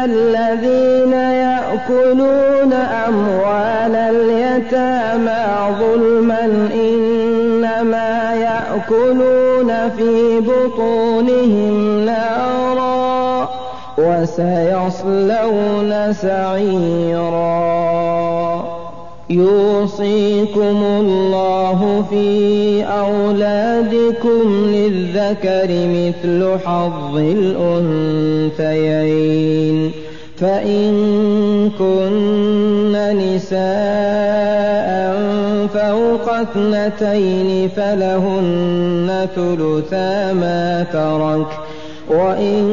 الذين يأكلون أموال اليتامى ظلما إنما يأكلون في بطونهم نارا وسيصلون سعيرا. يوصيكم الله في أولادكم للذكر مثل حظ الأنثيين فإن كن نساء فوق 2 فلهن ثلثا ما ترك وإن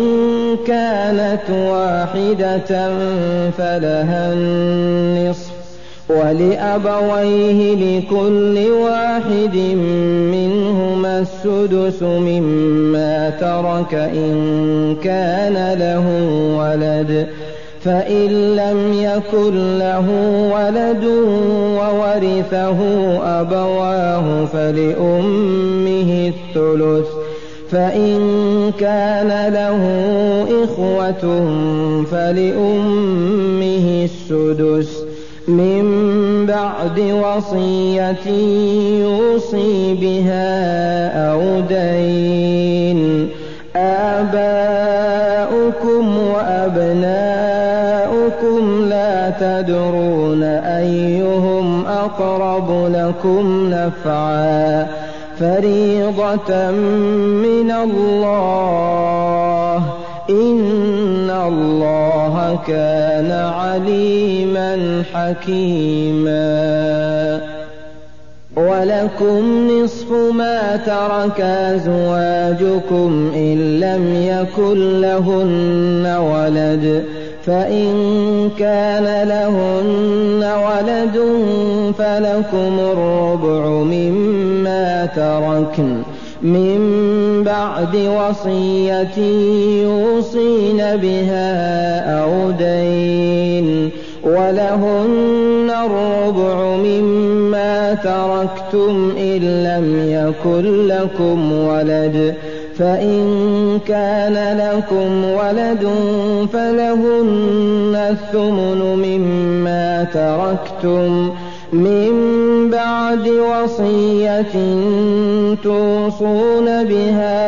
كانت واحدة فلها النصف ولأبويه لكل واحد منهما السدس مما ترك إن كان له ولد فإن لم يكن له ولد وورثه أبواه فلأمه الثلث فإن كان له إخوة فلأمه السدس من بعد وصية يوصي بها أو دين. آباؤكم وأبناؤكم لا تدرون أيهم أقرب لكم نفعا فريضة من الله إن الله كان عليما حكيما. ولكم نصف ما ترك أزواجكم إن لم يكن لهن ولد فإن كان لهن ولد فلكم الربع مما تركن من بعد وصية يوصين بها أو دين. ولهن الربع مما تركتم إن لم يكن لكم ولد فإن كان لكم ولد فلهن الثمن مما تركتم من بعد وصية توصون بها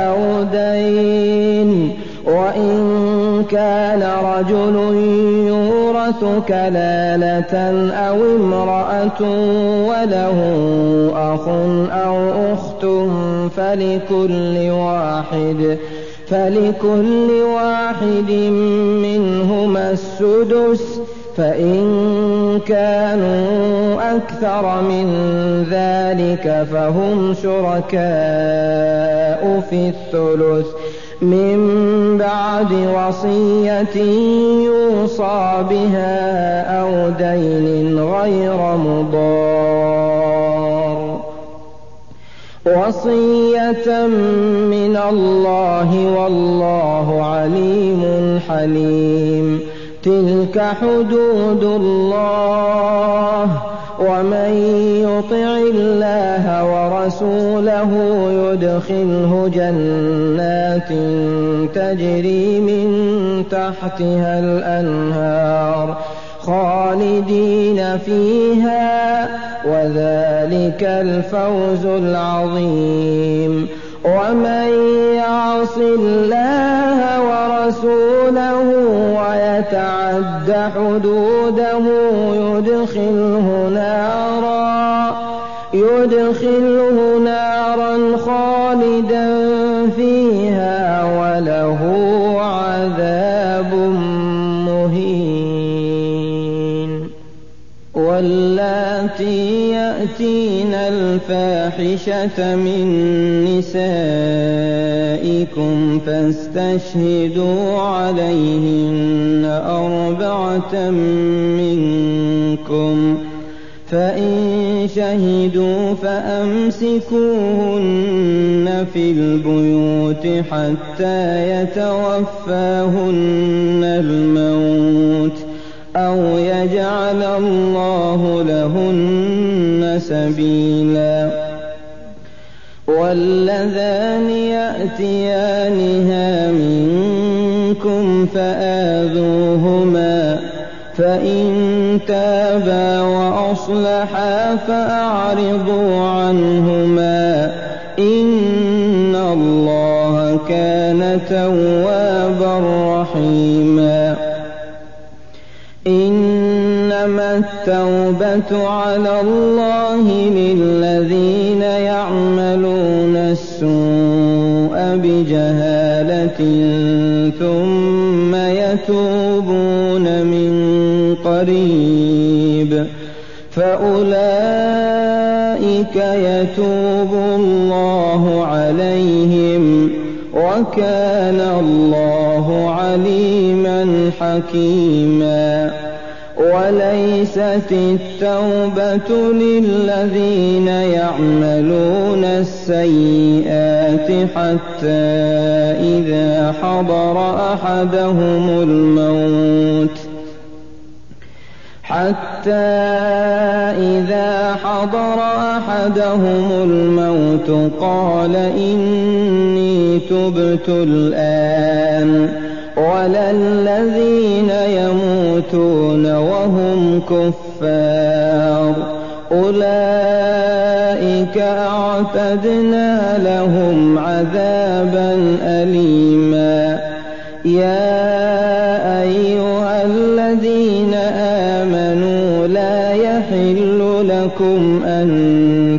أو دين. وإن كان رجل يورث كلالة أو امرأة وله أخ أو أخت فلكل واحد منهما السدس فإن كانوا أكثر من ذلك فهم شركاء في الثلث من بعد وصية يوصى بها أو دين غير مضار وصية من الله والله عليم حليم. تلك حدود الله ومن يطع الله ورسوله يدخله جنات تجري من تحتها الأنهار خالدين فيها وذلك الفوز العظيم. ومن يعص الله ورسوله ويتعد حدوده يدخله نارا خالدا فيها وله عذاب مهين. واللاتي يأتين الفاحشة من نسائكم فاستشهدوا عليهن 4 منكم فإن شهدوا فأمسكوهن في البيوت حتى يتوفاهن الموت أو يجعل الله لهن سبيلا. واللذان يأتيانها منكم منكم فآذوهما فإن تابا وأصلحا فأعرضوا عنهما إن الله كان توابا رحيما إنما التوبة على الله للذين يعملون السوء بجهالة ثم يتوبون من قريب فأولئك يتوب الله عليهم وكان الله عليما حكيما وليست التوبة للذين يعملون السيئات حتى إذا حضر أحدهم الموت قال إني تبت الآن ولا الذين يموتون وهم كفار أولئك أعتدنا لهم عذابا أليما يا أيها الذين آمنوا لا يحل لكم أن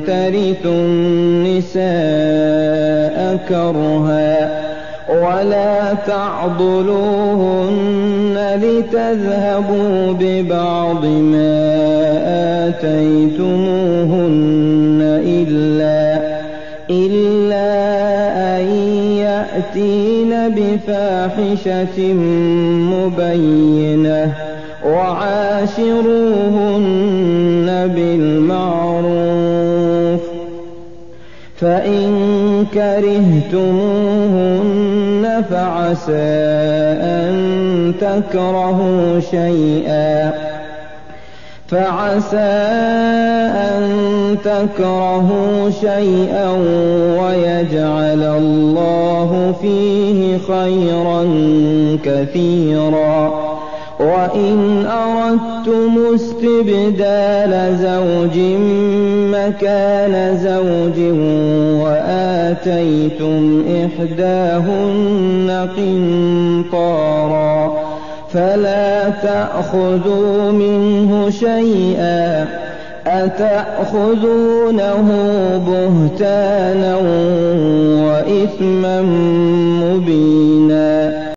ترثوا النساء كرها ولا تعضلوهن لتذهبوا ببعض ما آتيتموهن إلا أن يأتين بفاحشة مبينة وعاشروهن بالمعروف فإن كرهتموهن فعسى أن تكرهوا شيئا ويجعل الله فيه خيرا كثيرا وإن أردتم استبدال زوج مكان زوج وآتيتم إحداهن قنطارا فلا تأخذوا منه شيئا أتأخذونه بهتانا وإثما مبينا